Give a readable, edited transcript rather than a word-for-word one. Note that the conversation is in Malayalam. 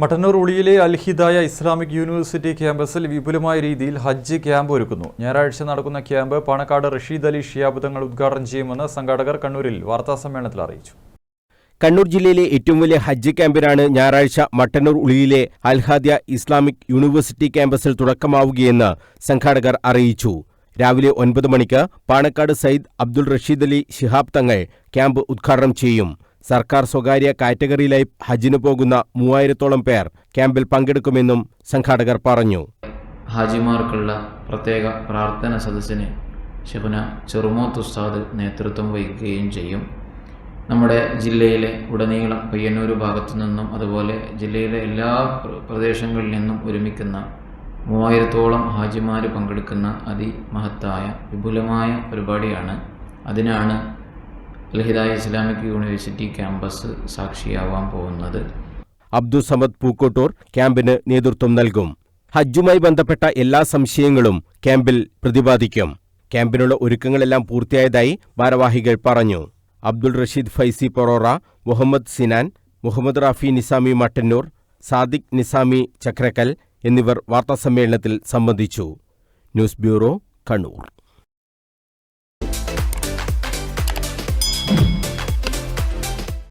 മട്ടന്നൂർ ഉളിയിലെ അൽ-ഹിദായ ഇസ്ലാമിക് യൂണിവേഴ്സിറ്റി ക്യാമ്പസിൽ വിപുലമായ രീതിയിൽ ഹജ്ജ് ക്യാമ്പ് ഒരുക്കുന്നു. ഞായറാഴ്ച നടക്കുന്ന ക്യാമ്പ് പാണക്കാട് റഷീദ് അലി ശിഹാബ് തങ്ങൾ ഉദ്ഘാടനം ചെയ്യുമെന്ന് സംഘാടകർ കണ്ണൂരിൽ വാർത്താസമ്മേളനത്തിൽ അറിയിച്ചു. കണ്ണൂർ ജില്ലയിലെ ഏറ്റവും വലിയ ഹജ്ജ് ക്യാമ്പിനാണ് ഞായറാഴ്ച മട്ടന്നൂർ ഉളിയിലെ അൽ-ഹിദായ ഇസ്ലാമിക് യൂണിവേഴ്സിറ്റി ക്യാമ്പസിൽ തുടക്കമാവുകയെന്ന് സംഘാടകർ അറിയിച്ചു. രാവിലെ 9 മണിക്ക് പാണക്കാട് സയ്യിദ് അബ്ദുൾ റഷീദ് അലി ശിഹാബ് തങ്ങൾ ക്യാമ്പ് ഉദ്ഘാടനം ചെയ്യും. സർക്കാർ സ്വകാര്യ കാറ്റഗറിയിലായി ഹജ്ജിന് പോകുന്ന 3000-ഓളം പേർ ക്യാമ്പിൽ പങ്കെടുക്കുമെന്നും സംഘാടകർ പറഞ്ഞു. ഹാജിമാർക്കുള്ള പ്രത്യേക പ്രാർത്ഥന സദസ്സിന് ഷെഖുന ചെറുമോത്ത് ഉസ്താദ് നേതൃത്വം വഹിക്കുകയും ചെയ്യും. നമ്മുടെ ജില്ലയിലെ ഉടനീളം പയ്യന്നൂർ ഭാഗത്തു നിന്നും അതുപോലെ ജില്ലയിലെ എല്ലാ പ്രദേശങ്ങളിൽ നിന്നും ഒരുമിക്കുന്ന 3000-ഓളം ഹാജിമാർ പങ്കെടുക്കുന്ന അതിമഹത്തായ വിപുലമായ പരിപാടിയാണ്. അതിനാണ് അൽ-ഹിദായ ഇസ്ലാമിക് യൂണിവേഴ്സിറ്റി ക്യാമ്പസ് സാക്ഷിയാവാൻ പോകുന്നത്. അബ്ദുൾ സമദ് പൂക്കോട്ടൂർ ക്യാമ്പിന് നേതൃത്വം നൽകും. ഹജ്ജുമായി ബന്ധപ്പെട്ട എല്ലാ സംശയങ്ങളും ക്യാമ്പിൽ പ്രതിപാദിക്കും. ക്യാമ്പിനുള്ള ഒരുക്കങ്ങളെല്ലാം പൂർത്തിയായതായി ഭാരവാഹികൾ പറഞ്ഞു. അബ്ദുൾ റഷീദ് ഫൈസി പൊറോറ, മുഹമ്മദ് സിനാൻ, മുഹമ്മദ് റാഫി നിസാമി മട്ടന്നൂർ, സാദിഖ് നിസാമി ചക്രക്കൽ എന്നിവർ വാർത്താസമ്മേളനത്തിൽ സംബന്ധിച്ചു. News bureau, Kannur.